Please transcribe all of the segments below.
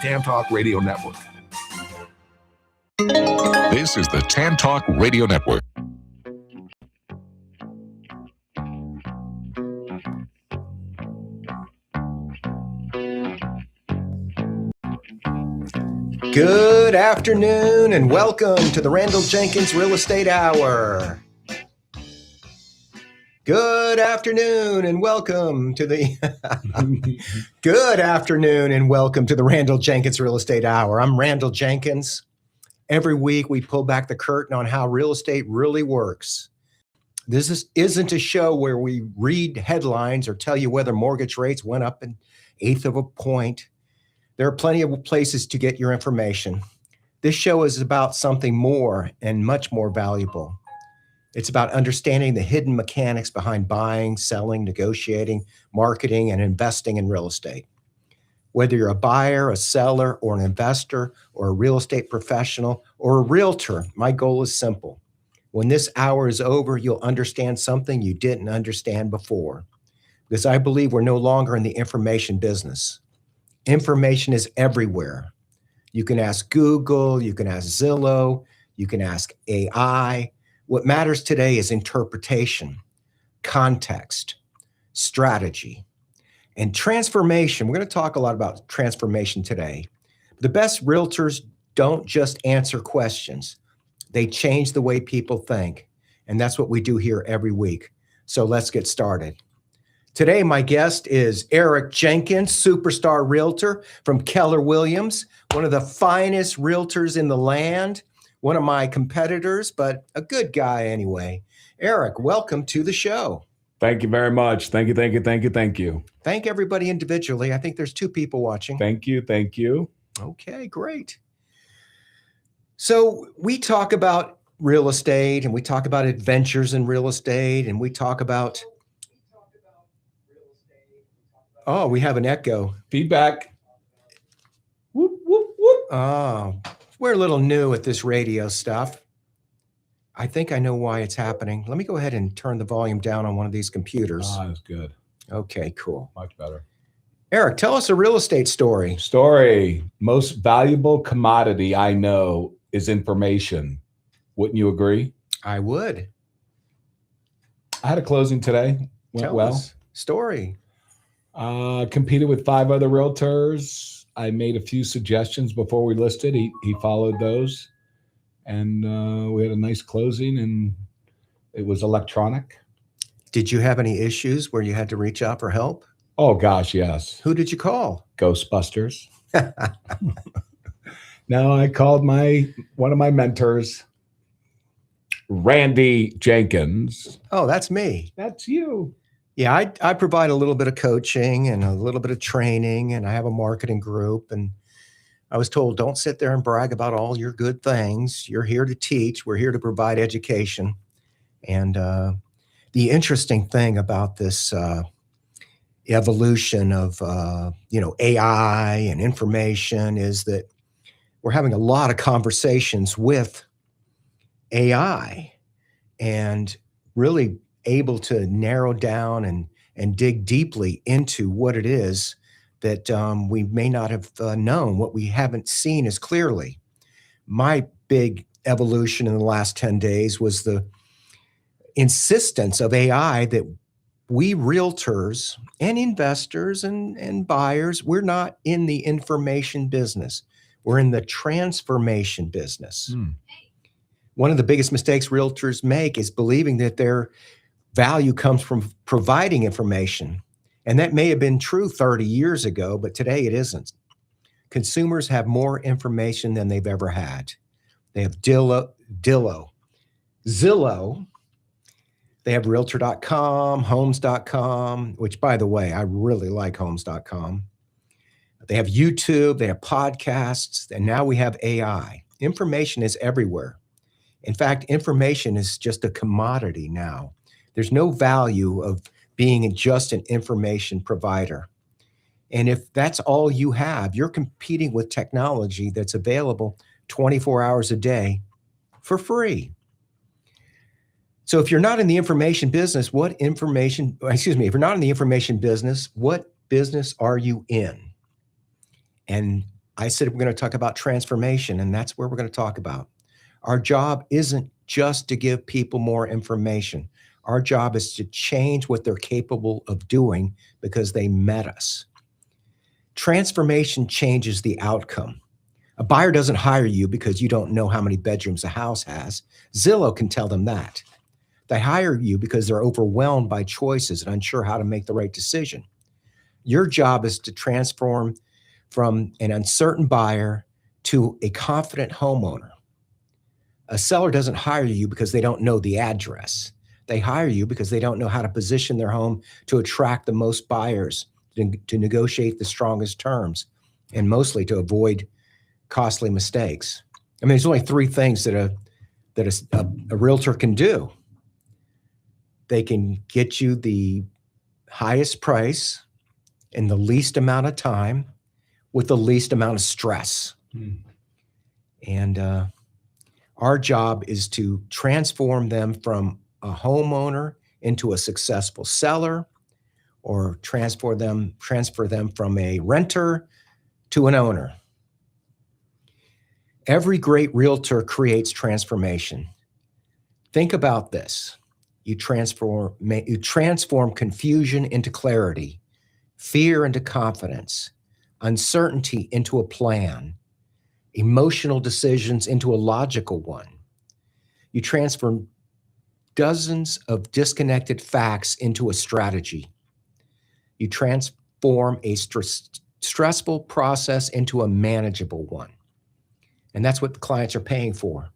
Tan Talk Radio Network. This is the Tan Talk Radio Network. Good afternoon and welcome to the Randal Jenkins Real Estate Hour. Good afternoon and welcome to the Good afternoon and welcome to the Randal Jenkins Real Estate Hour. I'm Randal Jenkins. Every week we pull back the curtain on how real estate really works. This isn't a show where we read headlines or tell you whether mortgage rates went up an eighth of a point. There are plenty of places to get your information. This show is about something more and much more valuable. It's about understanding the hidden mechanics behind buying, selling, negotiating, marketing, and investing in real estate. Whether you're a buyer, a seller, or an investor, or a real estate professional, or a realtor, my goal is simple. When this hour is over, you'll understand something you didn't understand before. Because I believe we're no longer in the information business. Information is everywhere. You can ask Google, you can ask Zillow, you can ask AI. What matters today is interpretation, context, strategy, and transformation. We're going to talk a lot about transformation today. The best realtors don't just answer questions. They change the way people think. And that's what we do here every week. So let's get started. Today, my guest is Eric Jenkins, superstar realtor from Keller Williams, one of the finest realtors in the land, one of my competitors, but a good guy anyway. Eric, welcome to the show. Thank you very much. Thank you. Thank everybody individually. I think there's 2 people watching. Thank you. Okay, great. So we talk about real estate and we talk about adventures in real estate and we talk about... Oh, we have an echo. Feedback. Whoop, whoop, whoop. Oh, we're a little new at this radio stuff. I think I know why it's happening. Let me go ahead and turn the volume down on one of these computers. That's good. Okay, cool. Much better. Eric, tell us a real estate story. Most valuable commodity I know is information. Wouldn't you agree? I would. I had a closing today. Went well. Us. Story. Competed with 5 other realtors. I made a few suggestions before we listed. He followed those. And we had a nice closing and it was electronic. Did you have any issues where you had to reach out for help? Oh gosh, yes. Who did you call? Ghostbusters. No, I called one of my mentors, Randal Jenkins. Oh, that's me. That's you. Yeah, I provide a little bit of coaching and a little bit of training, and I have a marketing group. And I was told, don't sit there and brag about all your good things. You're here to teach. We're here to provide education. And the interesting thing about this evolution of AI and information is that we're having a lot of conversations with AI and really able to narrow down and dig deeply into what it is that we may not have known, what we haven't seen as clearly. My big evolution in the last 10 days was the insistence of AI that we realtors and investors and buyers, we're not in the information business. We're in the transformation business. One of the biggest mistakes realtors make is believing that their value comes from providing information. And that may have been true 30 years ago, but today it isn't. Consumers have more information than they've ever had. They have Zillow. They have Realtor.com, Homes.com, which, by the way, I really like Homes.com. They have YouTube, they have podcasts, and now we have AI. Information is everywhere. In fact, information is just a commodity now. There's no value of being just an information provider. And if that's all you have, you're competing with technology that's available 24 hours a day for free. So if you're not in the information business, if you're not in the information business, what business are you in? And I said we're going to talk about transformation, and that's where we're going to talk about. Our job isn't just to give people more information. Our job is to change what they're capable of doing because they met us. Transformation changes the outcome. A buyer doesn't hire you because you don't know how many bedrooms a house has. Zillow can tell them that. They hire you because they're overwhelmed by choices and unsure how to make the right decision. Your job is to transform from an uncertain buyer to a confident homeowner. A seller doesn't hire you because they don't know the address. They hire you because they don't know how to position their home to attract the most buyers, to negotiate the strongest terms, and mostly to avoid costly mistakes. I mean, there's only three things that a realtor can do. They can get you the highest price in the least amount of time with the least amount of stress. And our job is to transform them from a homeowner into a successful seller, or transfer them from a renter to an owner. Every great realtor creates transformation. Think about this. You transform confusion into clarity, fear into confidence, uncertainty into a plan, emotional decisions into a logical one. You transform dozens of disconnected facts into a strategy. You transform a stressful process into a manageable one. And that's what the clients are paying for.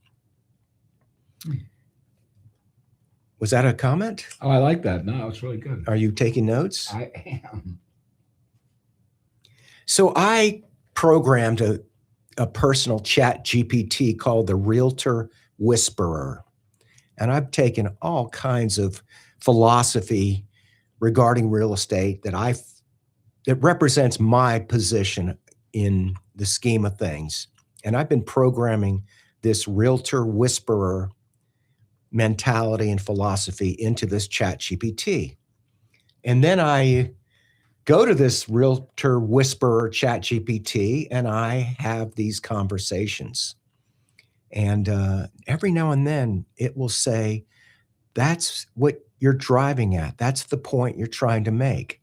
Was that a comment? Oh, I like that. No, it's really good. Are you taking notes? I am. So I programmed a personal chat GPT called the Realtor Whisperer. And I've taken all kinds of philosophy regarding real estate that represents my position in the scheme of things. And I've been programming this Realtor Whisperer mentality and philosophy into this chat GPT. And then I go to this Realtor Whisperer chat GPT and I have these conversations. And every now and then it will say, that's what you're driving at. That's the point you're trying to make.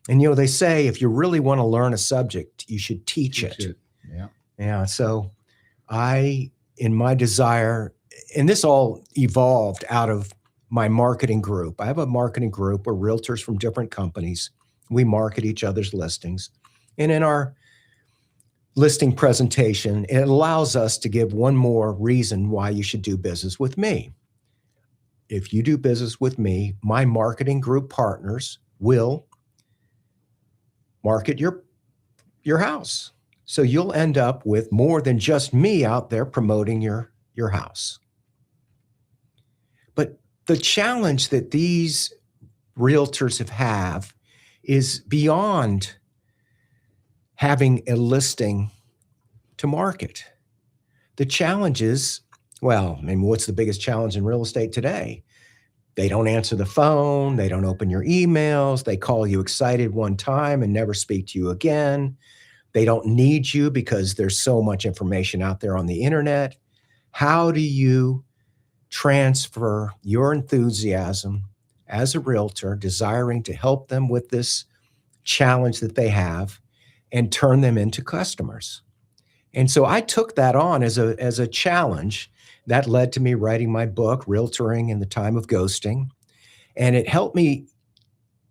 And, they say, if you really want to learn a subject, you should teach it. Yeah. Yeah. So in my desire, and this all evolved out of my marketing group. I have a marketing group where realtors from different companies, we market each other's listings. And in our listing presentation, it allows us to give one more reason why you should do business with me. If you do business with me, my marketing group partners will market your house. So you'll end up with more than just me out there promoting your house. But the challenge that these realtors have is beyond having a listing to market. The challenge is, what's the biggest challenge in real estate today? They don't answer the phone. They don't open your emails. They call you excited one time and never speak to you again. They don't need you because there's so much information out there on the internet. How do you transfer your enthusiasm as a realtor, desiring to help them with this challenge that they have, and turn them into customers? And so I took that on as a challenge. That led to me writing my book, Realtoring in the Time of Ghosting. And it helped me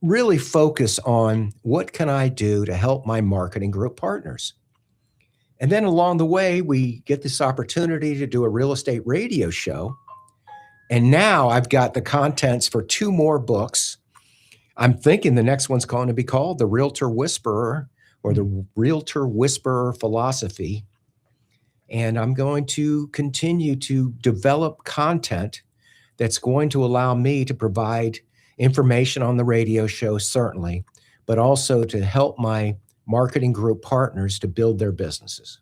really focus on what can I do to help my marketing group partners. And then along the way, we get this opportunity to do a real estate radio show. And now I've got the contents for 2 more books. I'm thinking the next one's going to be called The Realtor Whisperer, or the Realtor Whisperer Philosophy. And I'm going to continue to develop content that's going to allow me to provide information on the radio show, certainly, but also to help my marketing group partners to build their businesses.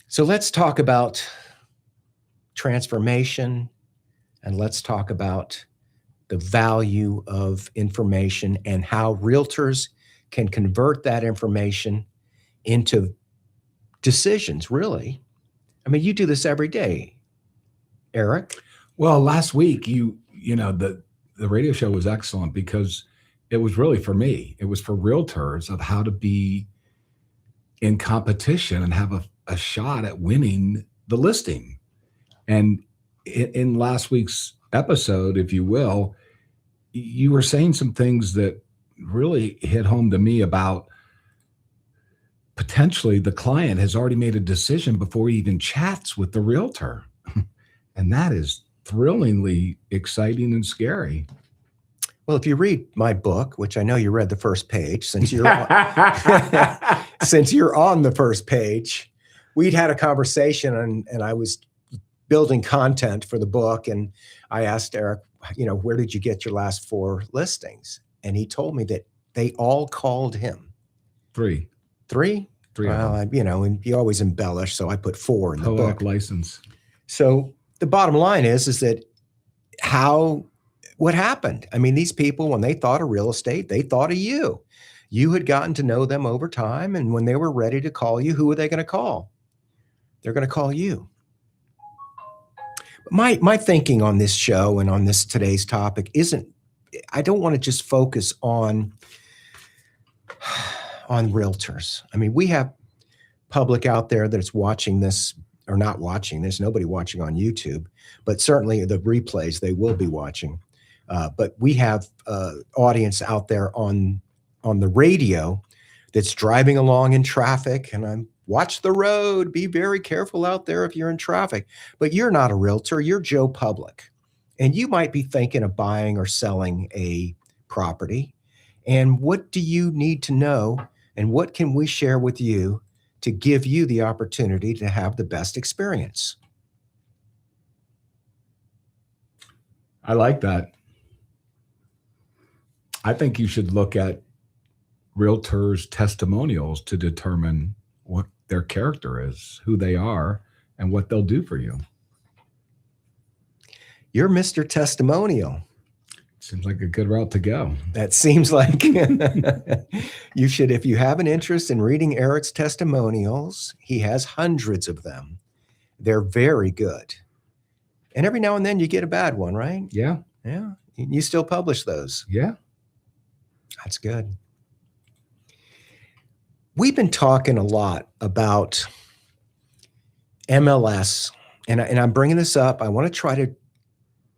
So let's talk about transformation, and let's talk about the value of information and how realtors can convert that information into decisions, really. I mean, you do this every day, Eric. Well, last week, the radio show was excellent because it was really for me. It was for realtors of how to be in competition and have a shot at winning the listing. And in last week's episode, if you will, you were saying some things that really hit home to me about potentially the client has already made a decision before he even chats with the realtor. And that is thrillingly exciting and scary. Well, if you read my book, which I know you read the first page, since you're on, since you're on the first page, we'd had a conversation and I was building content for the book. And I asked Eric, where did you get your last 4 listings? And he told me that they all called him. 3. 3? 3. Well, and you always embellish, so I put 4 in the Poetic book. license. So the bottom line is that what happened? I mean, these people, when they thought of real estate, they thought of you. You had gotten to know them over time, and when they were ready to call you, who are they going to call? They're going to call you. My thinking on this show and on this today's topic I don't want to just focus on realtors. I mean, we have public out there that's watching this or not watching. There's nobody watching on YouTube, but certainly the replays they will be watching. But we have audience out there on the radio that's driving along in traffic, and watch the road. Be very careful out there if you're in traffic. But you're not a realtor. You're Joe Public. And you might be thinking of buying or selling a property. And what do you need to know? And what can we share with you to give you the opportunity to have the best experience? I like that. I think you should look at realtors' testimonials to determine what their character is, who they are, and what they'll do for you. You're Mr. Testimonial. Seems like a good route to go. That seems like you should, if you have an interest in reading Eric's testimonials, he has hundreds of them. They're very good. And every now and then you get a bad one, right? Yeah. Yeah. You still publish those. Yeah. That's good. We've been talking a lot about MLS, and I'm bringing this up. I want to try to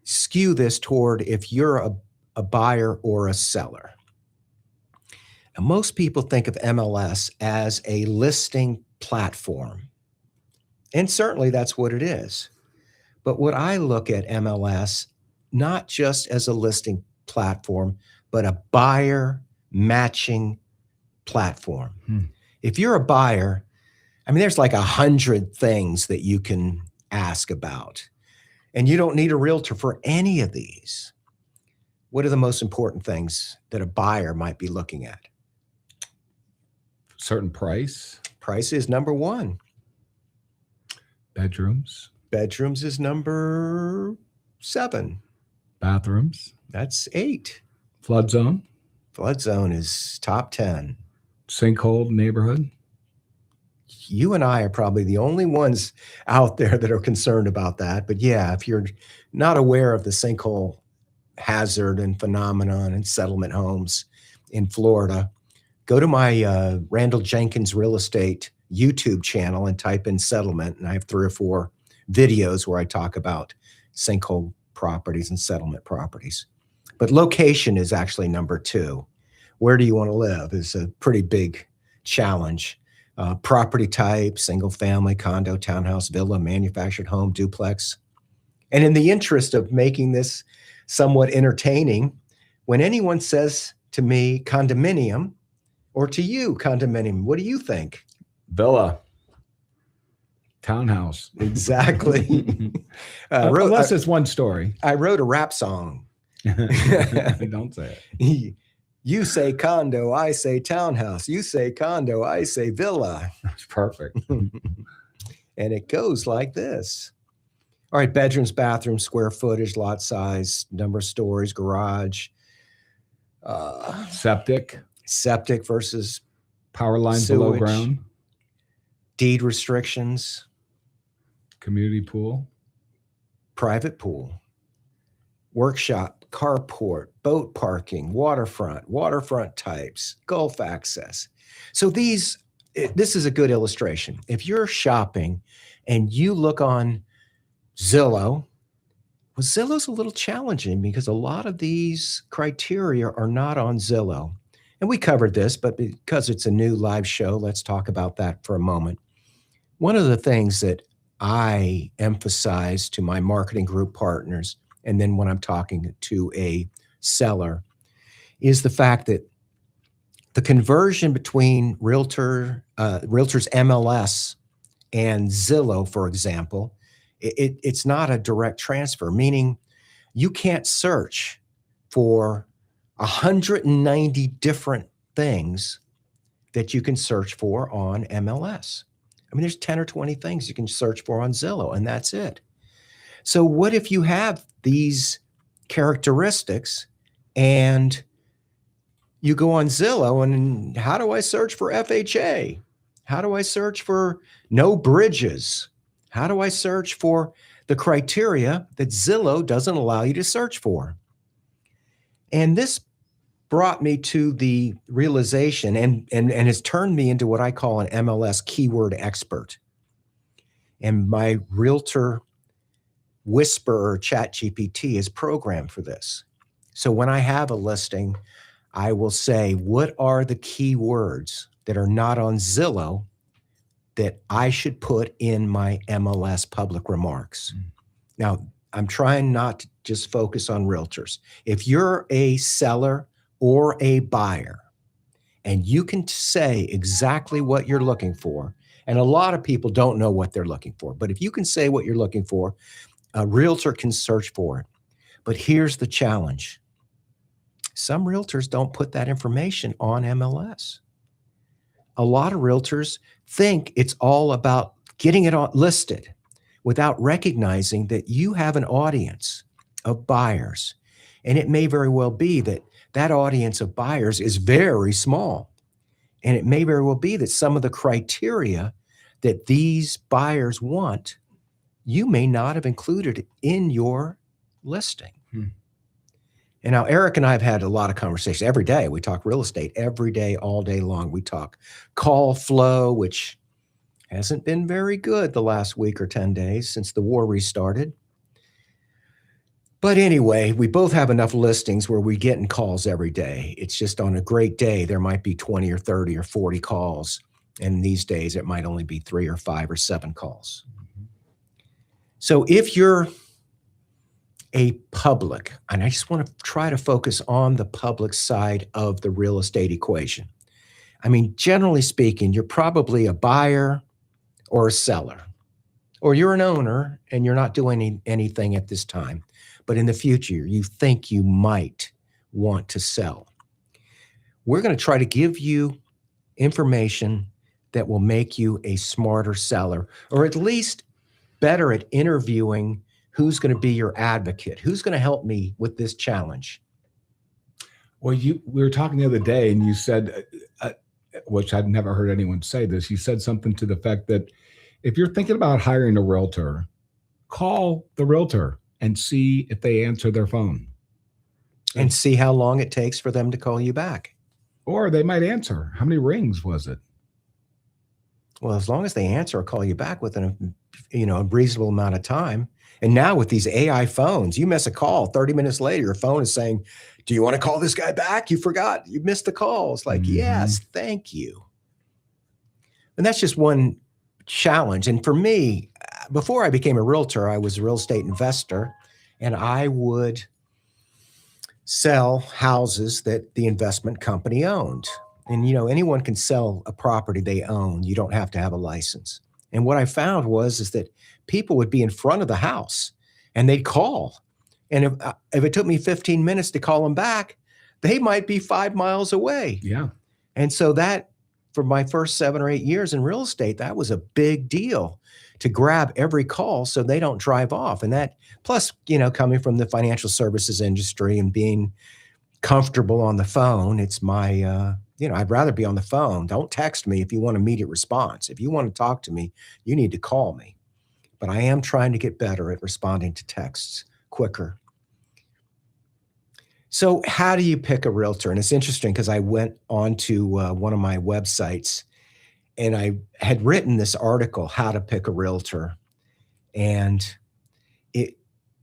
skew this toward if you're a buyer or a seller. And most people think of MLS as a listing platform. And certainly that's what it is. But what I look at MLS, not just as a listing platform, but a buyer matching platform. If you're a buyer, I mean, there's like 100 things that you can ask about. And you don't need a realtor for any of these. What are the most important things that a buyer might be looking at? Certain price. Price is number 1. Bedrooms. Bedrooms is number 7. Bathrooms. That's 8. Flood zone. Flood zone is top 10. Sinkhole neighborhood. You and I are probably the only ones out there that are concerned about that. But yeah, if you're not aware of the sinkhole hazard and phenomenon in settlement homes in Florida, go to my Randal Jenkins Real Estate YouTube channel and type in settlement. And I have 3 or 4 videos where I talk about sinkhole properties and settlement properties. But location is actually number 2. Where do you want to live is a pretty big challenge. Property type, single family, condo, townhouse, villa, manufactured home, duplex. And in the interest of making this somewhat entertaining, when anyone says to me condominium, or to you condominium, what do you think? Villa. Townhouse. Exactly. Unless it's one story. I wrote a rap song. Don't say it. You say condo, I say townhouse. You say condo, I say villa. That's perfect. And it goes like this. All right, bedrooms, bathrooms, square footage, lot size, number of stories, garage. Septic. Septic versus Power lines sewage. below ground. deed restrictions, Community pool. private pool, workshop, carport, boat parking, waterfront types, Gulf access. So this is a good illustration. If you're shopping and you look on Zillow, well, Zillow's a little challenging because a lot of these criteria are not on Zillow. And we covered this, but because it's a new live show, let's talk about that for a moment. One of the things that I emphasize to my marketing group partners, and then when I'm talking to a seller, is the fact that the conversion between Realtor's MLS and Zillow, for example, it's not a direct transfer, meaning you can't search for 190 different things that you can search for on MLS. I mean, there's 10 or 20 things you can search for on Zillow, and that's it. So what if you have these characteristics and you go on Zillow and how do I search for FHA? How do I search for no bridges? How do I search for the criteria that Zillow doesn't allow you to search for? And this brought me to the realization and has turned me into what I call an MLS keyword expert. And my Realtor Whisperer ChatGPT is programmed for this. So when I have a listing, I will say, what are the keywords that are not on Zillow that I should put in my MLS public remarks? Now, I'm trying not to just focus on realtors. If you're a seller or a buyer and you can say exactly what you're looking for, and a lot of people don't know what they're looking for, but if you can say what you're looking for, a realtor can search for it. But here's the challenge. Some realtors don't put that information on MLS. A lot of realtors think it's all about getting it listed without recognizing that you have an audience of buyers. And it may very well be that that audience of buyers is very small. And it may very well be that some of the criteria that these buyers want, you may not have included in your listing. And now Eric and I have had a lot of conversations every day. We talk real estate every day, all day long. We talk call flow, which hasn't been very good the last week or 10 days since the war restarted. But anyway, we both have enough listings where we get in calls every day. It's just on a great day, there might be 20 or 30 or 40 calls. And these days it might only be 3 or 5 or 7 calls. So if you're a public, and I just want to try to focus on the public side of the real estate equation. I mean, generally speaking, you're probably a buyer or a seller, or you're an owner and you're not doing anything at this time. But in the future, you think you might want to sell. We're going to try to give you information that will make you a smarter seller, or at least better at interviewing who's going to be your advocate, who's going to help me with this challenge. Well, we were talking the other day and you said, which I'd never heard anyone say this, you said something to the fact that if you're thinking about hiring a realtor, call the realtor and see if they answer their phone. And see how long it takes for them to call you back. Or they might answer. How many rings was it? Well, as long as they answer or call you back within a reasonable amount of time. And now with these AI phones, you miss a call, 30 minutes later, your phone is saying, do you want to call this guy back? You forgot, you missed the call. It's like, yes, thank you. And that's just one challenge. And for me, before I became a realtor, I was a real estate investor, and I would sell houses that the investment company owned. And, anyone can sell a property they own. You don't have to have a license. And what I found is that people would be in front of the house and they'd call. And if it took me 15 minutes to call them back, they might be 5 miles away. Yeah. And so that, for my first 7 or 8 years in real estate, that was a big deal to grab every call so they don't drive off. And that, plus, coming from the financial services industry and being comfortable on the phone, it's my I'd rather be on the phone. Don't text me if you want immediate response. If you want to talk to me, you need to call me. But I am trying to get better at responding to texts quicker. So how do you pick a realtor? And it's interesting because I went on to one of my websites and I had written this article, How to Pick a Realtor. And it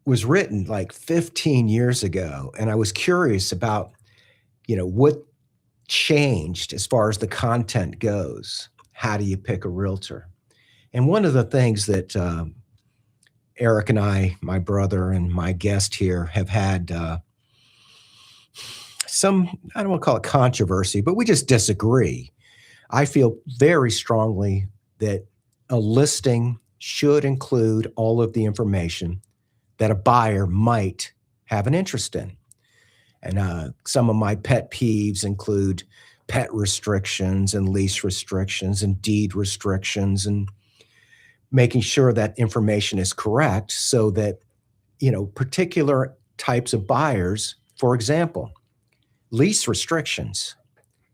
was written like 15 years ago. And I was curious about, what changed as far as the content goes. How do you pick a realtor? And one of the things that Eric and I, my brother and my guest here, have had some, I don't want to call it controversy, but we just disagree. I feel very strongly that a listing should include all of the information that a buyer might have an interest in. And some of my pet peeves include pet restrictions and lease restrictions and deed restrictions, and making sure that information is correct so that, particular types of buyers, for example, lease restrictions.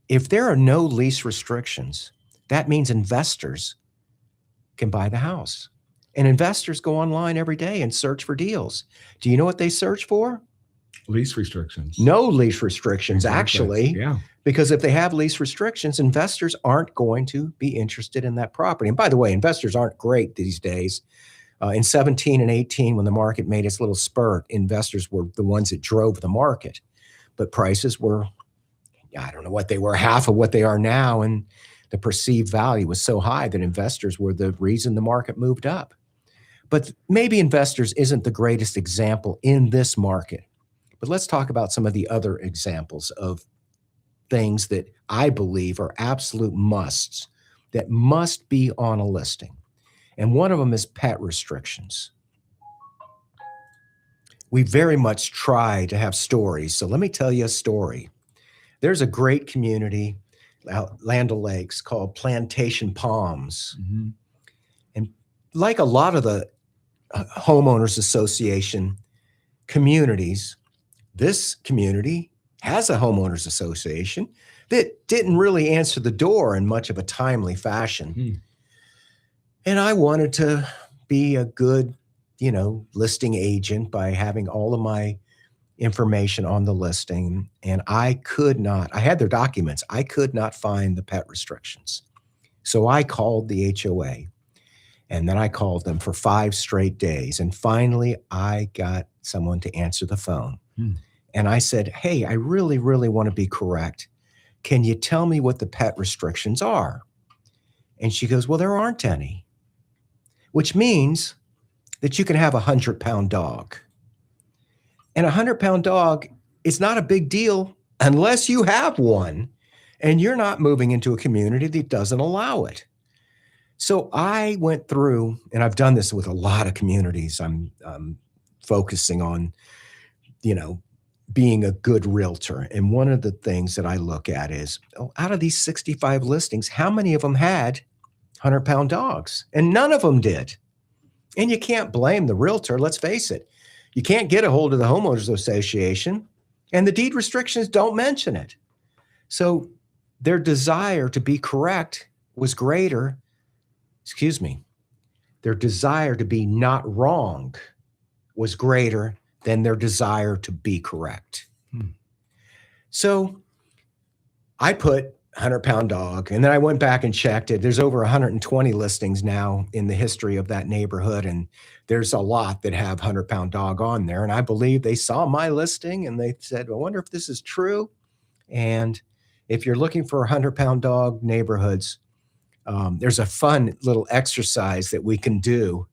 If there are no lease restrictions, that means investors can buy the house. And investors go online every day and search for deals. Do you know what they search for? Lease restrictions. No lease restrictions, Exactly. actually. Yeah. Because if they have lease restrictions, investors aren't going to be interested in that property. And by the way, investors aren't great these days. In 17 and 18, when the market made its little spurt, investors were the ones that drove the market. But prices were, I don't know what they were, half of what they are now. And the perceived value was so high that investors were the reason the market moved up. But maybe investors isn't the greatest example in this market. But let's talk about some of the other examples of things that I believe are absolute musts that must be on a listing. And one of them is pet restrictions. We very much try to have stories. So let me tell you a story. There's a great community out Land O'Lakes called Plantation Palms. Mm-hmm. And like a lot of the homeowners association communities, this community has a homeowners association that didn't really answer the door in much of a timely fashion. Mm. And I wanted to be a good, listing agent by having all of my information on the listing. And I had their documents. I could not find the pet restrictions. So I called the HOA, and then I called them for 5 straight days. And finally, I got someone to answer the phone. Mm. And I said, hey, I really, really want to be correct. Can you tell me what the pet restrictions are? And she goes, well, there aren't any, which means that you can have a 100-pound dog. And a 100-pound dog is not a big deal unless you have one and you're not moving into a community that doesn't allow it. So I went through, and I've done this with a lot of communities. I'm focusing on, being a good realtor. And one of the things that I look at is, out of these 65 listings, how many of them had 100-pound dogs? And none of them did. And you can't blame the realtor. Let's face it. You can't get a hold of the homeowners association, and the deed restrictions don't mention it. So their desire to be correct was greater. Their desire to be not wrong was greater than their desire to be correct. So I put 100-pound dog, and then I went back and checked it. There's over 120 listings now in the history of that neighborhood, and there's a lot that have 100-pound dog on there. And I believe they saw my listing and they said, I wonder if this is true. And if you're looking for 100-pound dog neighborhoods, there's a fun little exercise that we can do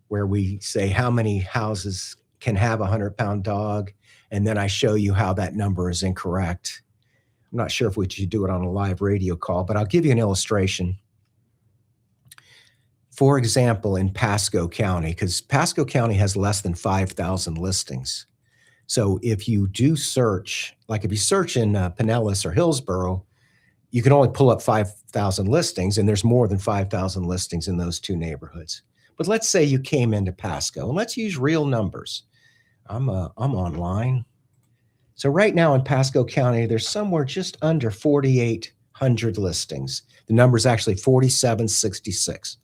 where we say how many houses can have a 100-pound dog, and then I show you how that number is incorrect. I'm not sure if we should do it on a live radio call, but I'll give you an illustration. For example, in Pasco County, because Pasco County has less than 5,000 listings. So if you do search, like if you search in Pinellas or Hillsborough, you can only pull up 5,000 listings, and there's more than 5,000 listings in those two neighborhoods. But let's say you came into Pasco, and let's use real numbers. I'm online. So right now in Pasco County, there's somewhere just under 4,800 listings. The number is actually 4,766.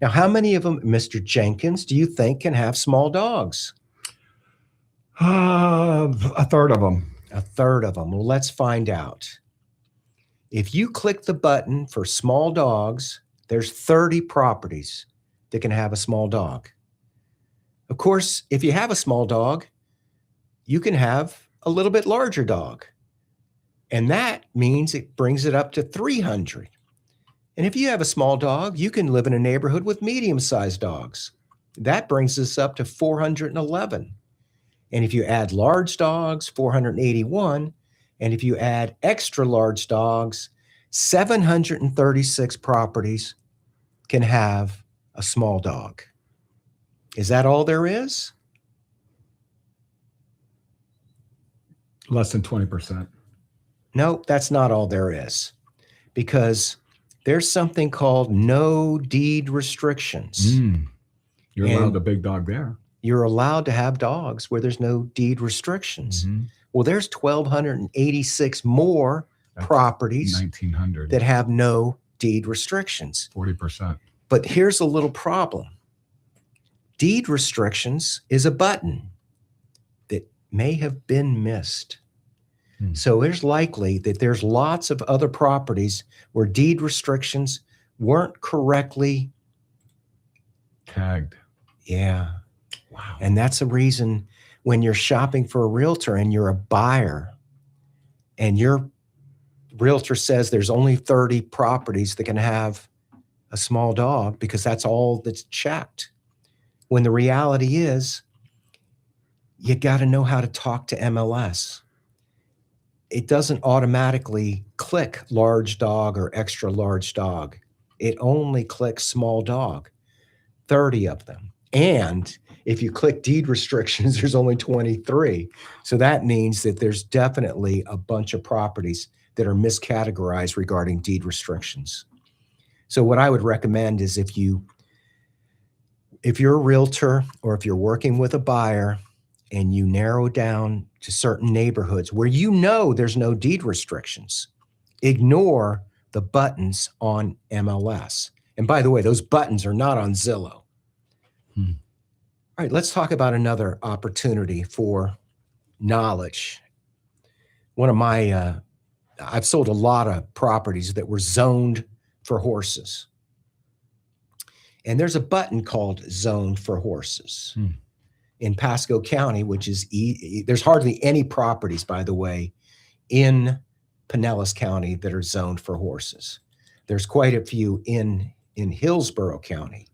Now, how many of them, Mr. Jenkins, do you think can have small dogs? A third of them. A third of them. Well, let's find out. If you click the button for small dogs, there's 30 properties that can have a small dog. Of course, if you have a small dog, you can have a little bit larger dog. And that means it brings it up to 300. And if you have a small dog, you can live in a neighborhood with medium-sized dogs. That brings us up to 411. And if you add large dogs, 481. And if you add extra large dogs, 736 properties can have a small dog. Is that all there is? Less than 20%. No, that's not all there is, because there's something called no deed restrictions. You're allowed a big dog there. You're allowed to have dogs where there's no deed restrictions. Well, there's 1,286 more properties 1,900 that have no deed restrictions. 40%. But here's a little problem. Deed restrictions is a button that may have been missed. So there's likely that there's lots of other properties where deed restrictions weren't correctly tagged. Yeah. Wow. And that's a reason when you're shopping for a realtor and you're a buyer and your realtor says there's only 30 properties that can have a small dog because that's all that's checked. When the reality is, you got to know how to talk to MLS. It doesn't automatically click large dog or extra large dog. It only clicks small dog, 30 of them. And if you click deed restrictions, there's only 23. So that means that there's definitely a bunch of properties that are miscategorized regarding deed restrictions. So what I would recommend is if you're a realtor or if you're working with a buyer and you narrow down to certain neighborhoods where you know there's no deed restrictions, ignore the buttons on MLS. And by the way, those buttons are not on Zillow. All right, let's talk about another opportunity for knowledge. One of my, I've sold a lot of properties that were zoned for horses. And there's a button called Zoned for Horses in Pasco County, which is, there's hardly any properties, by the way, in Pinellas County that are zoned for horses. There's quite a few in Hillsborough County.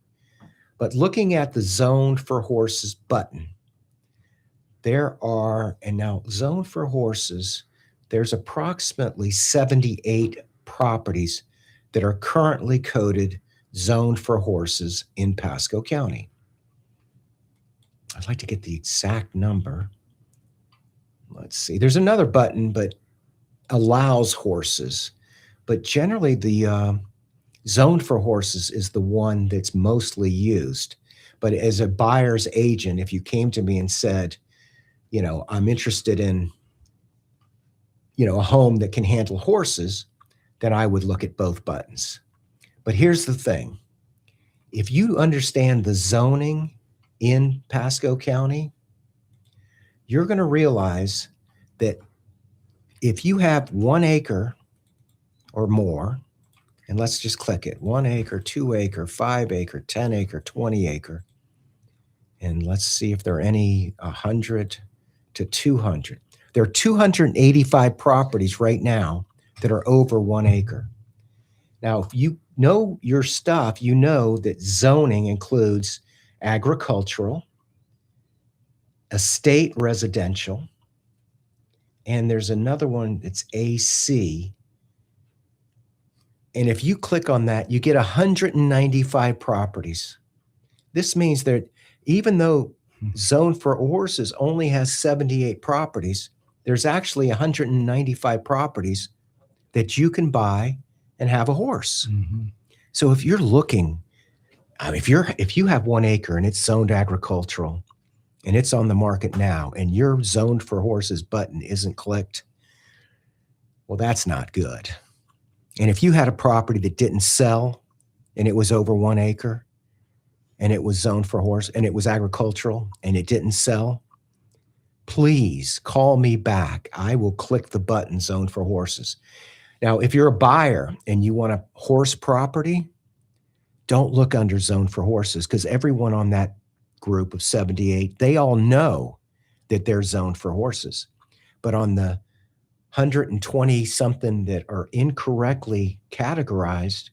But looking at the Zoned for Horses button, there are, and now Zoned for Horses, there's approximately 78 properties that are currently coded Zoned for Horses in Pasco County. I'd like to get the exact number. Let's see. There's another button, but allows horses. But generally, the Zoned for Horses is the one that's mostly used. But as a buyer's agent, if you came to me and said, you know, I'm interested in, you know, a home that can handle horses, then I would look at both buttons. But here's the thing. If you understand the zoning in Pasco County, you're going to realize that if you have 1 acre or more, and let's just click it, 1 acre, 2 acre, 5 acre, 10 acre, 20 acre, and let's see if there are any 100 to 200. There are 285 properties right now that are over 1 acre. Now, if you know your stuff, you know that zoning includes agricultural, estate residential, and there's another one that's AC. And if you click on that, you get 195 properties. This means that even though Zoned for Horses only has 78 properties, there's actually 195 properties that you can buy and have a horse. So if you're looking, if you have 1 acre and it's zoned agricultural, and it's on the market now, and your zoned for horses button isn't clicked, well, that's not good. And if you had a property that didn't sell and it was over 1 acre and it was zoned for horse and it was agricultural and it didn't sell, please call me back. I will click the button zoned for horses. Now, if you're a buyer and you want a horse property, don't look under zone for horses, because everyone on that group of 78, they all know that they're zoned for horses. But on the 120 something that are incorrectly categorized,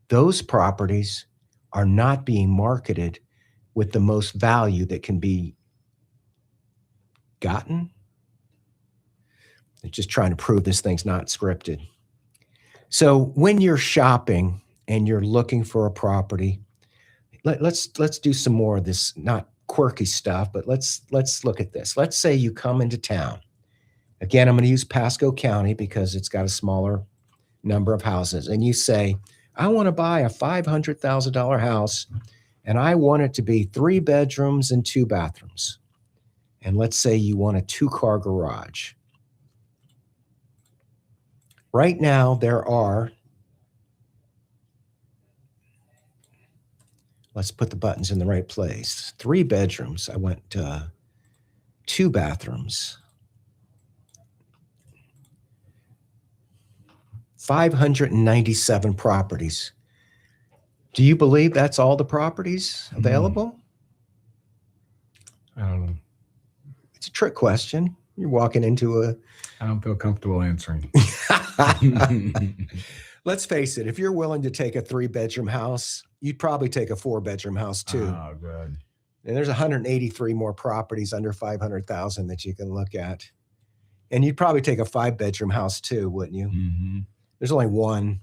those properties are not being marketed with the most value that can be gotten. They're just trying to prove this thing's not scripted. So when you're shopping and you're looking for a property, let's do some more of this, not quirky stuff, but let's look at this. Let's say you come into town. Again, I'm going to use Pasco County because it's got a smaller number of houses. And you say, I want to buy a $500,000 house, and I want it to be 3 bedrooms and 2 bathrooms. And let's say you want a 2-car garage. Right now, there are, let's put the buttons in the right place. 3 bedrooms. I went 2 bathrooms. 597 properties. Do you believe that's all the properties available? I don't know. It's a trick question. You're walking into a... I don't feel comfortable answering. Let's face it, if you're willing to take a 3-bedroom house, you'd probably take a 4-bedroom house too. Oh, good. And there's 183 more properties under 500,000 that you can look at. And you'd probably take a 5-bedroom house too, wouldn't you? Mm-hmm. There's only one.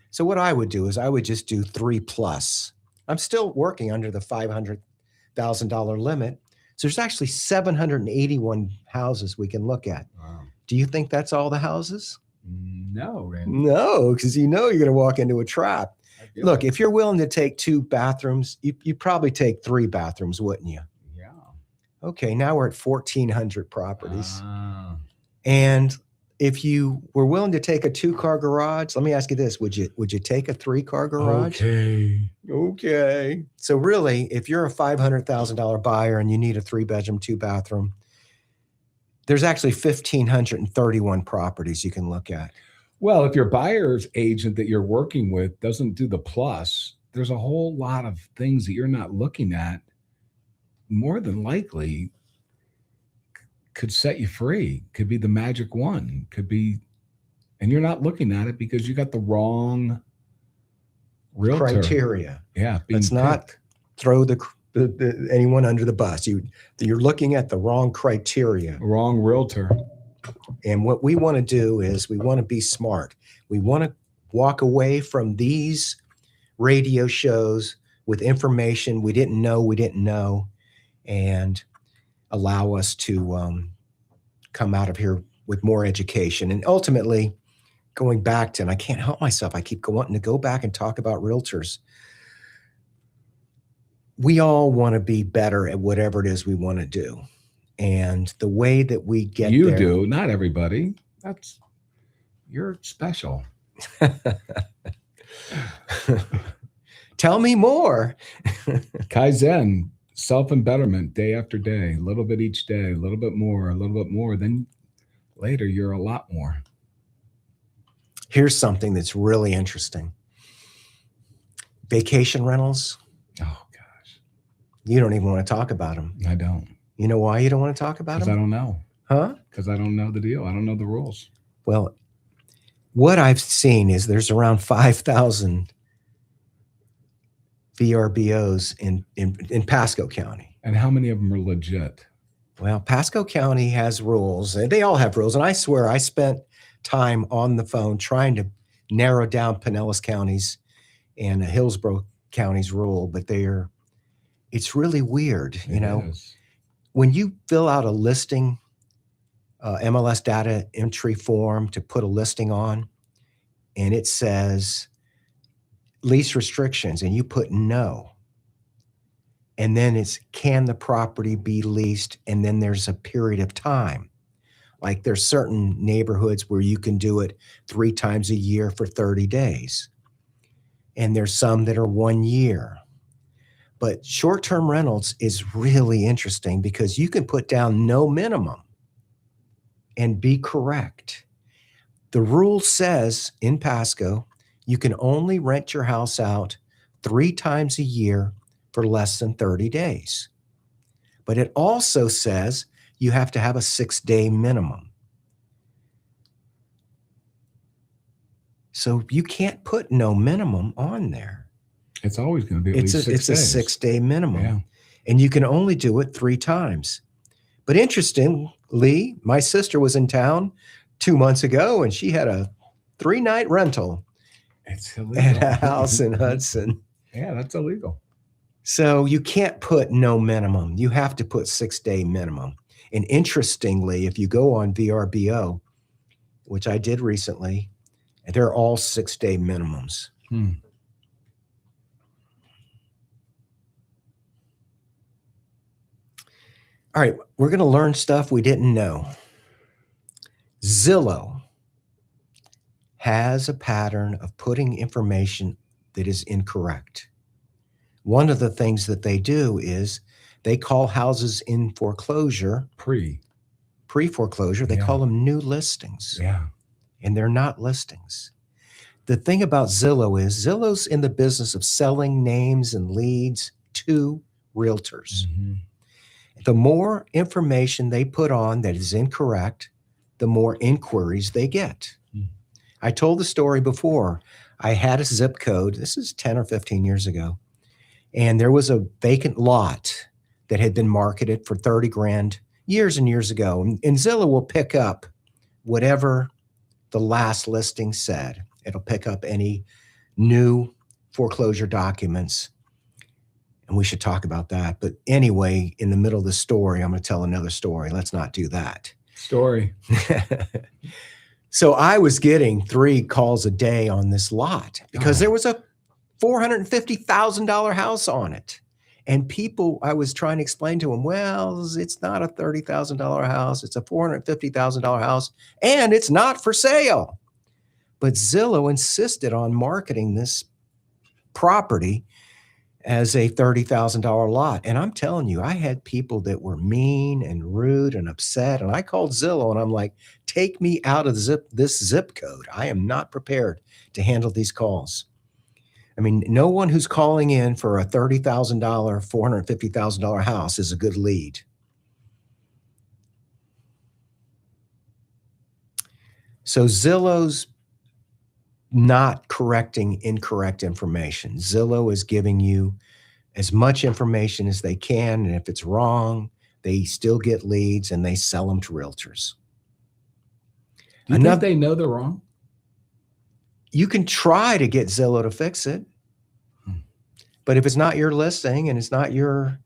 So what I would do is I would just do 3+. I'm still working under the $500,000 limit. So there's actually 781 houses we can look at. Wow. Do you think that's all the houses? No, Randy. No, because you know you're going to walk into a trap. Look, if you're willing to take 2 bathrooms, you'd probably take 3 bathrooms, wouldn't you? Yeah. Okay, now we're at 1,400 properties. And if you were willing to take a 2-car garage, let me ask you this: would you take a 3-car garage? Okay. So really, if you're a $500,000 buyer and you need a 3-bedroom, 2-bathroom, there's actually 1,531 properties you can look at. Well, if your buyer's agent that you're working with doesn't do the plus, there's a whole lot of things that you're not looking at. More than likely, could set you free. Could be the magic one. Could be, and you're not looking at it because you got the wrong realtor. Criteria. Yeah. Let's not throw anyone under the bus. You're looking at the wrong criteria. Wrong realtor. And what we want to do is we want to be smart. We want to walk away from these radio shows with information we didn't know, and allow us to come out of here with more education. And ultimately, going back to, and I can't help myself, I keep wanting to go back and talk about realtors. We all want to be better at whatever it is we want to do. And the way that we get you there, do, not everybody. You're special. Tell me more. Kaizen, self-embetterment, day after day, a little bit each day, a little bit more. Then later, you're a lot more. Here's something that's really interesting. Vacation rentals. Oh, gosh. You don't even want to talk about them. I don't. You know why you don't want to talk about them? Because I don't know. Huh? Because I don't know the deal. I don't know the rules. Well, what I've seen is there's around 5,000 VRBOs in Pasco County. And how many of them are legit? Well, Pasco County has rules, and they all have rules. And I swear I spent time on the phone trying to narrow down Pinellas County's and Hillsborough County's rule, but it's really weird, you know. When you fill out a listing, MLS data entry form to put a listing on, and it says lease restrictions, and you put no, And then it's, can the property be leased? And then there's a period of time. Like there's certain neighborhoods where you can do it 3 times a year for 30 days. And there's some that are 1 year. But short-term rentals is really interesting because you can put down no minimum and be correct. The rule says in Pasco, you can only rent your house out 3 times a year for less than 30 days. But it also says you have to have a 6-day minimum. So you can't put no minimum on there. It's always going to be at least 6 days. It's a 6-day minimum. Yeah. And you can only do it 3 times. But interestingly, my sister was in town 2 months ago, and she had a 3-night rental It's illegal. at a house in Hudson. Yeah, that's illegal. So you can't put no minimum. You have to put 6-day minimum. And interestingly, if you go on VRBO, which I did recently, they're all 6-day minimums. All right, we're going to learn stuff we didn't know. Zillow has a pattern of putting information that is incorrect. One of the things that they do is they call houses in foreclosure, pre-foreclosure, they call them new listings. Yeah. And they're not listings. The thing about Zillow is Zillow's in the business of selling names and leads to realtors. Mm-hmm. The more information they put on that is incorrect, the more inquiries they get. I told the story before. I had a zip code. This is 10 or 15 years ago. And there was a vacant lot that had been marketed for 30 grand years and years ago. And Zillow will pick up whatever the last listing said. It'll pick up any new foreclosure documents. And we should talk about that. But anyway, in the middle of the story, I'm going to tell another story. Let's not do that. Story. So I was getting 3 calls a day on this lot because there was a $450,000 house on it. And people, I was trying to explain to them, well, it's not a $30,000 house. It's a $450,000 house, and it's not for sale. But Zillow insisted on marketing this property as a $30,000 lot. And I'm telling you, I had people that were mean and rude and upset. And I called Zillow and I'm like, take me out of this zip code. I am not prepared to handle these calls. I mean, no one who's calling in for a $30,000, $450,000 house is a good lead. So Zillow's not correcting incorrect information. Zillow is giving you as much information as they can, and if it's wrong, they still get leads and they sell them to realtors. Do you think they know they're wrong? You can try to get Zillow to fix it, but if it's not your listing and it's not your,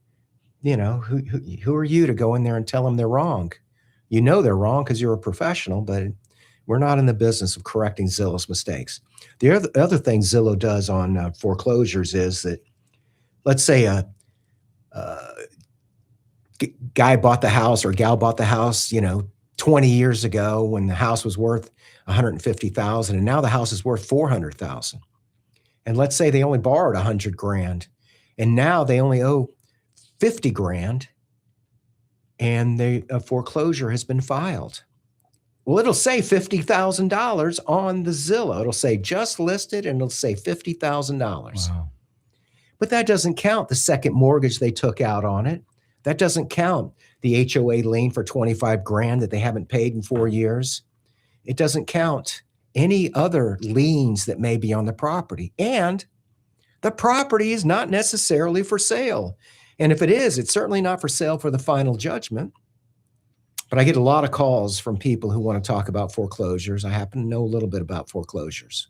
who are you to go in there and tell them they're wrong? You know they're wrong because you're a professional, but we're not in the business of correcting Zillow's mistakes. The other thing Zillow does on foreclosures is that, let's say a guy bought the house or gal bought the house, 20 years ago when the house was worth $150,000, and now the house is worth $400,000. And let's say they only borrowed $100 grand, and now they only owe $50 grand, and a foreclosure has been filed. Well, it'll say $50,000 on the Zillow. It'll say just listed, and it'll say $50,000. Wow. But that doesn't count the second mortgage they took out on it. That doesn't count the HOA lien for 25 grand that they haven't paid in 4 years. It doesn't count any other liens that may be on the property. And the property is not necessarily for sale. And if it is, it's certainly not for sale for the final judgment. But I get a lot of calls from people who want to talk about foreclosures. I happen to know a little bit about foreclosures.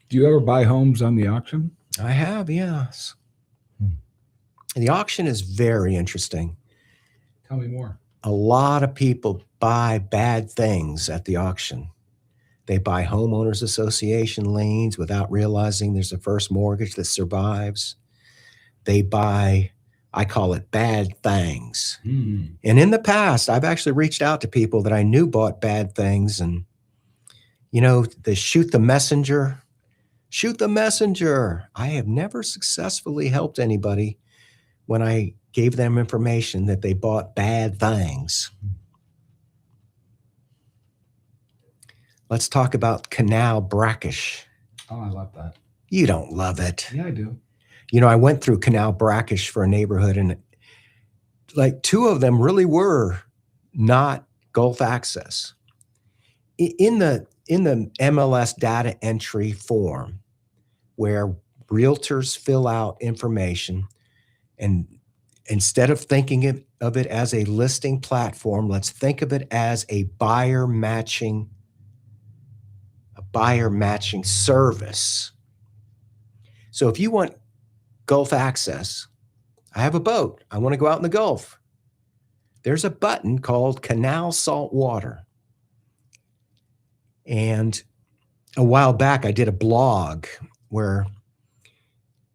Do you ever buy homes on the auction? I have, yes. The auction is very interesting. Tell me more. A lot of people buy bad things at the auction. They buy homeowners association liens without realizing there's a first mortgage that survives. They buy I call it bad things. Hmm. And in the past, I've actually reached out to people that I knew bought bad things. And, the shoot the messenger. I have never successfully helped anybody when I gave them information that they bought bad things. Let's talk about canal brackish. Oh, I love that. You don't love it. Yeah, I do. I went through canal brackish for a neighborhood, and like two of them really were not Gulf access. In the MLS data entry form, where realtors fill out information, and instead of thinking of it as a listing platform, let's think of it as a buyer matching service. So if you want Gulf access, I have a boat. I want to go out in the Gulf. There's a button called Canal Salt Water. And a while back, I did a blog where,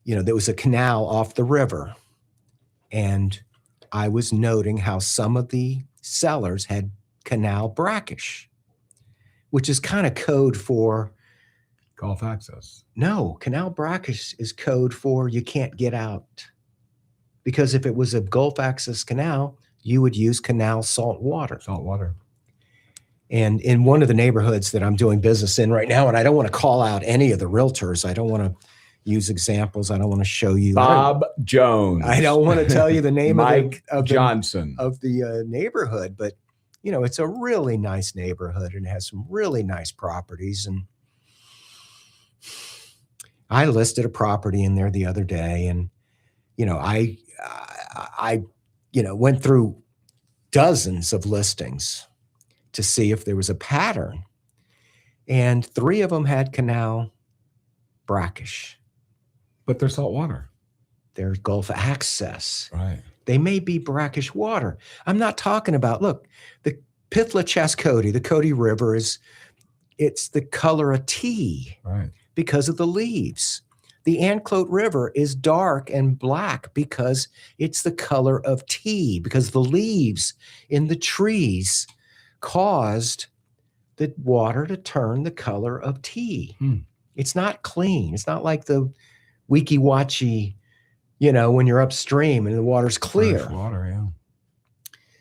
there was a canal off the river. And I was noting how some of the sellers had canal brackish, which is kind of code for Gulf access. No, canal brackish is code for you can't get out. Because if it was a Gulf access canal, you would use canal salt water. Salt water. And in one of the neighborhoods that I'm doing business in right now, and I don't want to call out any of the realtors, I don't want to use examples, I don't want to show you. Bob Jones. I don't want to tell you the name Mike of Johnson. of the neighborhood, but it's a really nice neighborhood and it has some really nice properties. And I listed a property in there the other day, and I went through dozens of listings to see if there was a pattern, and 3 of them had canal brackish. But they're salt water. They're Gulf access. Right. They may be brackish water. I'm not talking about, look, the Pythla Chascody, the Cody River it's the color of tea. Right. Because of the leaves. The Anclote River is dark and black because it's the color of tea, because the leaves in the trees caused the water to turn the color of tea. It's not clean. It's not like the Weeki Wachee, when you're upstream and the water's clear. Fresh water, yeah.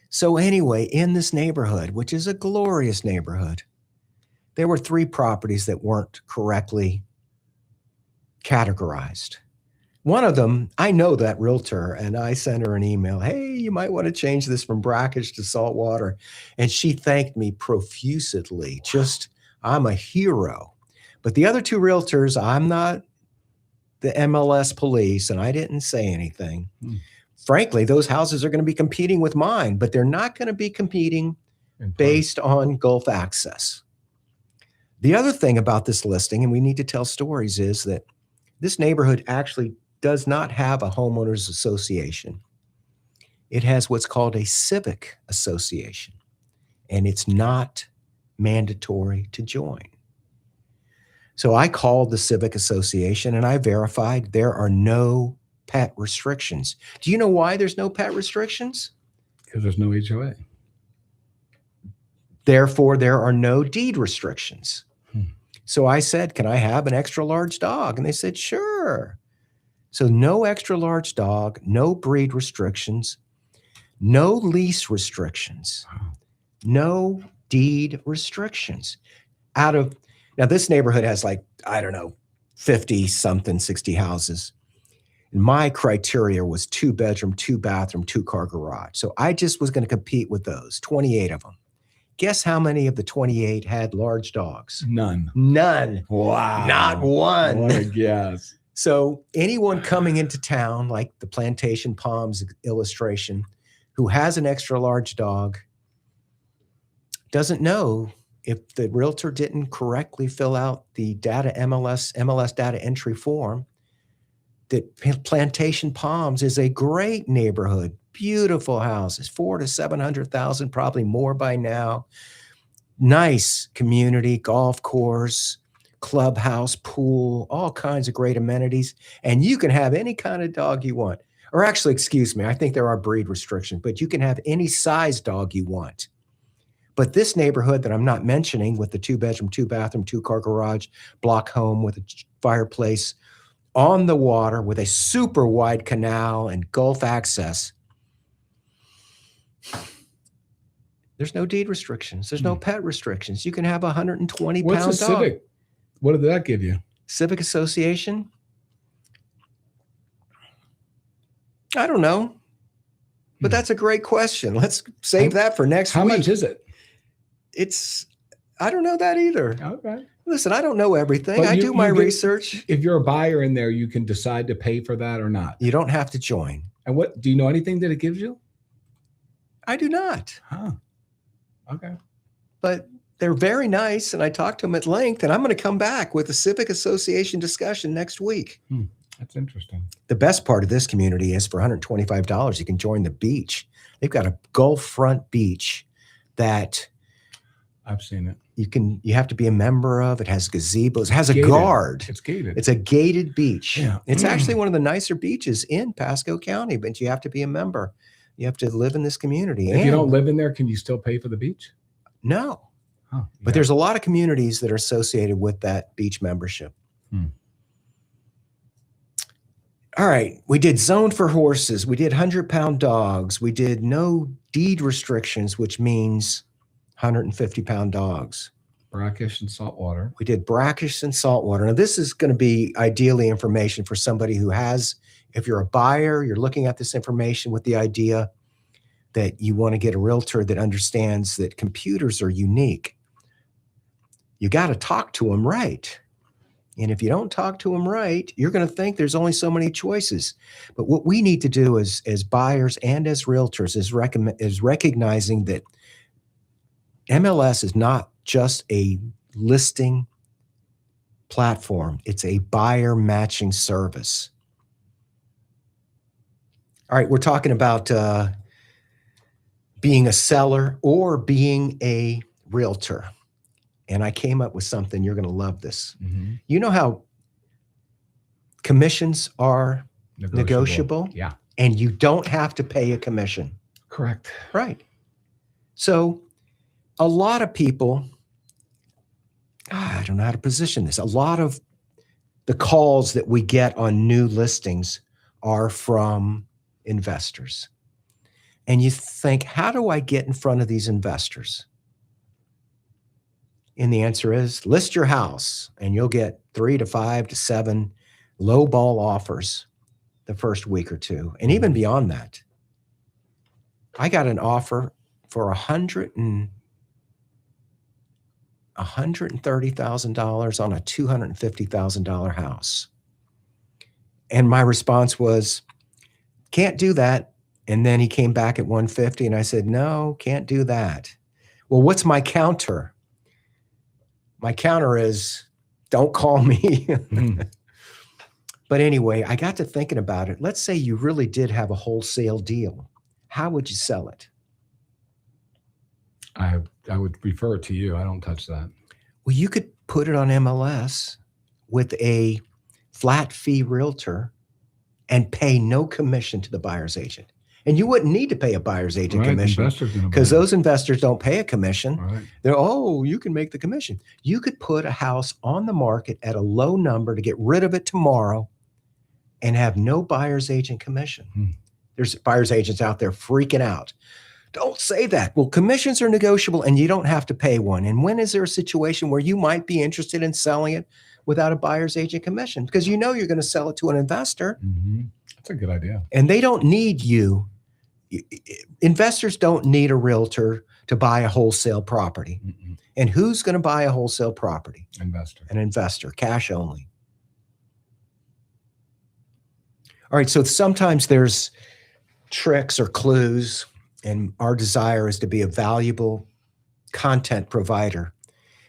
So anyway, in this neighborhood, which is a glorious neighborhood, there were 3 properties that weren't correctly categorized. One of them, I know that realtor, and I sent her an email. Hey, you might want to change this from brackish to salt water. And she thanked me profusely. I'm a hero. But the other 2 realtors, I'm not the MLS police, and I didn't say anything. Frankly, those houses are going to be competing with mine, but they're not going to be competing based on Gulf access. The other thing about this listing, and we need to tell stories, is that this neighborhood actually does not have a homeowners association. It has what's called a civic association, and it's not mandatory to join. So I called the civic association and I verified there are no pet restrictions. Do you know why there's no pet restrictions? Because there's no HOA. Therefore, there are no deed restrictions. So I said, can I have an extra large dog? And they said, sure. So no extra large dog, no breed restrictions, no lease restrictions, no deed restrictions. Now this neighborhood has 50 something, 60 houses. And my criteria was 2-bedroom, 2-bathroom, 2-car garage. So I just was going to compete with those, 28 of them. Guess how many of the 28 had large dogs? None. Wow. Not one. What a guess. So anyone coming into town, like the Plantation Palms illustration, who has an extra large dog, doesn't know if the realtor didn't correctly fill out the MLS data entry form, that Plantation Palms is a great neighborhood. Beautiful houses, 400,000 to 700,000, probably more by now. Nice community, golf course, clubhouse, pool, all kinds of great amenities. And you can have any kind of dog you want. Or actually, excuse me, I think there are breed restrictions, but you can have any size dog you want. But this neighborhood that I'm not mentioning, with the 2-bedroom, 2-bathroom, 2-car garage, block home with a fireplace on the water with a super wide canal and Gulf access, there's no deed restrictions. There's no pet restrictions. You can have a 120-pound What's a dog. Civic? What did that give you? Civic Association? I don't know. But that's a great question. Let's save that for next week. How much is it? I don't know that either. Okay. Listen, I don't know everything. But I do my research. If you're a buyer in there, you can decide to pay for that or not. You don't have to join. And what, do you know anything that it gives you? I do not. Huh. Okay. But they're very nice, and I talked to them at length, and I'm going to come back with a Civic Association discussion next week. That's interesting. The best part of this community is for $125, you can join the beach. They've got a Gulf front beach that I've seen it. you have to be a member of. It has gazebos. It has a Gated. guard. It's gated. It's a gated beach. Yeah. It's actually one of the nicer beaches in Pasco County, but you have to be a member. You have to live in this community. If you don't live in there, can you still pay for the beach? No. Oh, But there's a lot of communities that are associated with that beach membership. All right. We did zone for horses. We did 100-pound dogs. We did no deed restrictions, which means 150-pound dogs. Brackish and saltwater. We did brackish and saltwater. Now, this is going to be ideally information for somebody who has, if you're a buyer, you're looking at this information with the idea that you want to get a realtor that understands that computers are unique. You got to talk to them right. And if you don't talk to them right, you're going to think there's only so many choices. But what we need to do as buyers and as realtors is recognizing that MLS is not just a listing platform. It's a buyer matching service. All right, we're talking about being a seller or being a realtor. And I came up with something. You're going to love this. You know how commissions are negotiable? Yeah. And you don't have to pay a commission. Correct. Right. So a lot of people, I don't know how to position this. A lot of the calls that we get on new listings are from investors. And you think, how do I get in front of these investors? And the answer is list your house and you'll get 3 to 5 to 7 low ball offers the first week or two. And even beyond that, I got an offer for $130,000 on a $250,000 house. And my response was, can't do that. And then he came back at 150 and I said, no, can't do that. Well, what's my counter? My counter is, don't call me. But anyway, I got to thinking about it. Let's say you really did have a wholesale deal. How would you sell it? I would refer it to you. I don't touch that. Well, you could put it on MLS with a flat fee realtor and pay no commission to the buyer's agent. And you wouldn't need to pay a buyer's agent commission because those investors don't pay a commission. Right. You can make the commission. You could put a house on the market at a low number to get rid of it tomorrow and have no buyer's agent commission. There's buyer's agents out there freaking out. Don't say that. Well, commissions are negotiable and you don't have to pay one. And when is there a situation where you might be interested in selling it without a buyer's agent commission? Because you know you're going to sell it to an investor. That's a good idea. And they don't need you. Investors don't need a realtor to buy a wholesale property. And who's going to buy a wholesale property? Investor. An investor, cash only. All right, so sometimes there's tricks or clues, and our desire is to be a valuable content provider.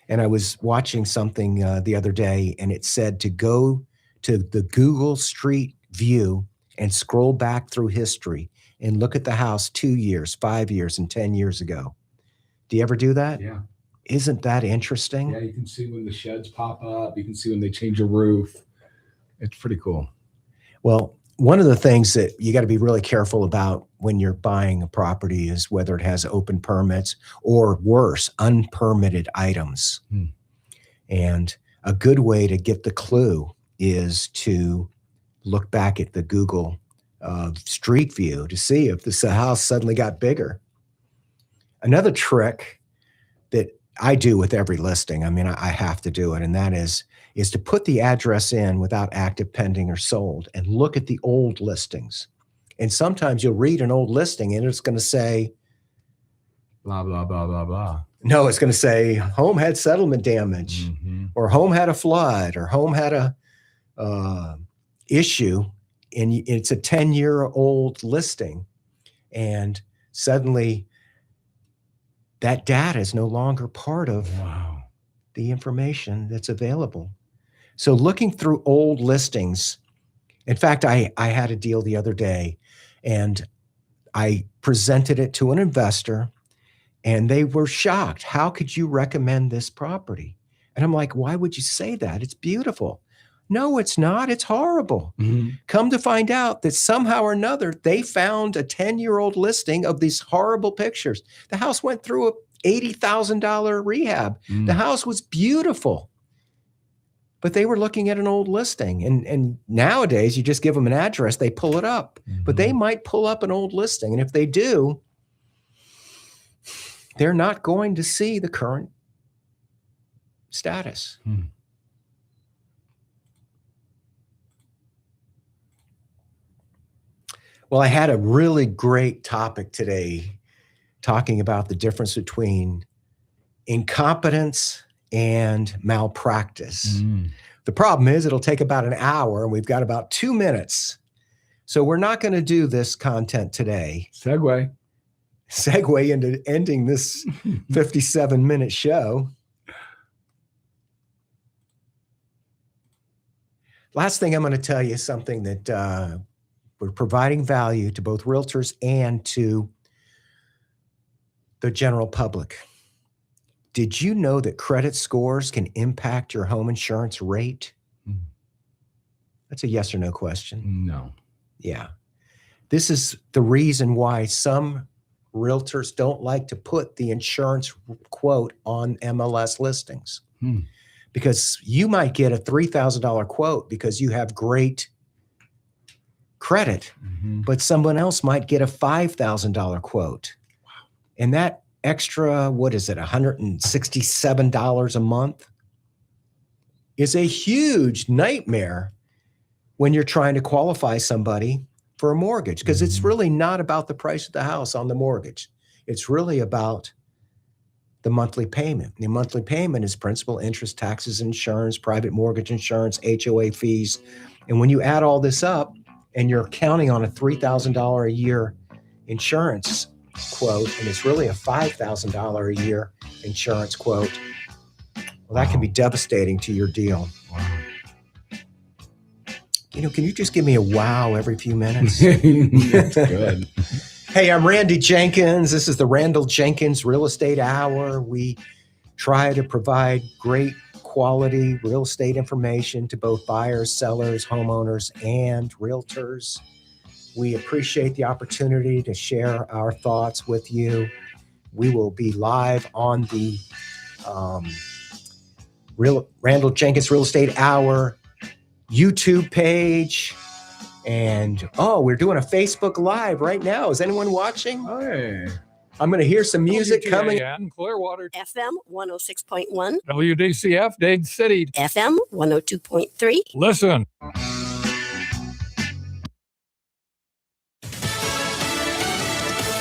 And I was watching something the other day, and it said to go to the Google Street View and scroll back through history and look at the house 2 years, 5 years, and 10 years ago. Do you ever do that? Yeah. Isn't that interesting? Yeah, you can see when the sheds pop up. You can see when they change a roof. It's pretty cool. Well, one of the things that you got to be really careful about when you're buying a property is whether it has open permits or worse, unpermitted items. And a good way to get the clue is to look back at the Google Street View to see if this house suddenly got bigger. Another trick that I do with every listing, I mean, I have to do it, and that is to put the address in without active, pending, or sold and look at the old listings. And sometimes you'll read an old listing and it's going to say, Blah, blah, blah, blah, blah. no, it's going to say home had settlement damage, or home had a flood, or home had a issue, and it's a 10-year-old listing. And suddenly that data is no longer part of the information that's available. So looking through old listings, in fact, I had a deal the other day, and I presented it to an investor, and they were shocked. How could you recommend this property? And I'm like, why would you say that? It's beautiful. No, it's not. It's horrible. Come to find out that somehow or another, they found a 10-year-old listing of these horrible pictures. The house went through a $80,000 rehab. The house was beautiful, but they were looking at an old listing. And nowadays, you just give them an address, they pull it up. But they might pull up an old listing. And if they do, they're not going to see the current status. Well, I had a really great topic today talking about the difference between incompetence and malpractice. The problem is it'll take about an hour, and we've got about 2 minutes. So we're not going to do this content today. Segue Into ending this 57-minute show. Last thing I'm going to tell you is something that we're providing value to both realtors and to the general public. Did you know that credit scores can impact your home insurance rate? That's a yes or no question. No. Yeah. This is the reason why some realtors don't like to put the insurance quote on MLS listings. Because you might get a $3,000 quote because you have great credit, but someone else might get a $5,000 quote. And that extra, what is it, $167 a month is a huge nightmare when you're trying to qualify somebody for a mortgage, because it's really not about the price of the house on the mortgage. It's really about the monthly payment. The monthly payment is principal, interest, taxes, insurance, private mortgage insurance, HOA fees. And when you add all this up and you're counting on a $3,000 a year insurance quote, and it's really a $5,000 a year insurance quote, well, that can be devastating to your deal. You know, can you just give me a wow every few minutes? That's good. Hey, I'm Randy Jenkins. This is the Randal Jenkins Real Estate Hour. We try to provide great quality real estate information to both buyers, sellers, homeowners, and realtors. We appreciate the opportunity to share our thoughts with you. We will be live on the Randal Jenkins Real Estate Hour YouTube page. And, we're doing a Facebook Live right now. Is anyone watching? Hey. I'm going to hear some music coming. Clearwater. FM 106.1. WDCF, Dade City. FM 102.3. Listen.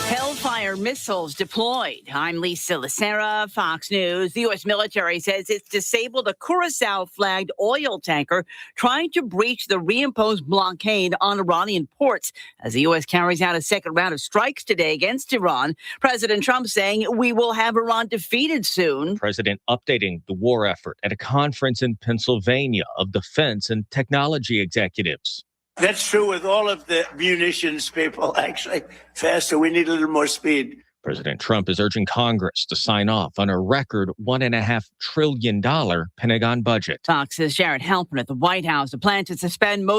Hellfire missiles deployed. I'm Lisa Lacera, Fox News. The U.S. military says it's disabled a Curacao-flagged oil tanker trying to breach the reimposed blockade on Iranian ports as the U.S. carries out a second round of strikes today against Iran. President Trump saying we will have Iran defeated soon. President updating the war effort at a conference in Pennsylvania of defense and technology executives. That's true with all of the munitions people, actually. Faster, we need a little more speed. President Trump is urging Congress to sign off on a record $1.5 trillion Pentagon budget. Fox's Jared Halpern at the White House, a plan to suspend most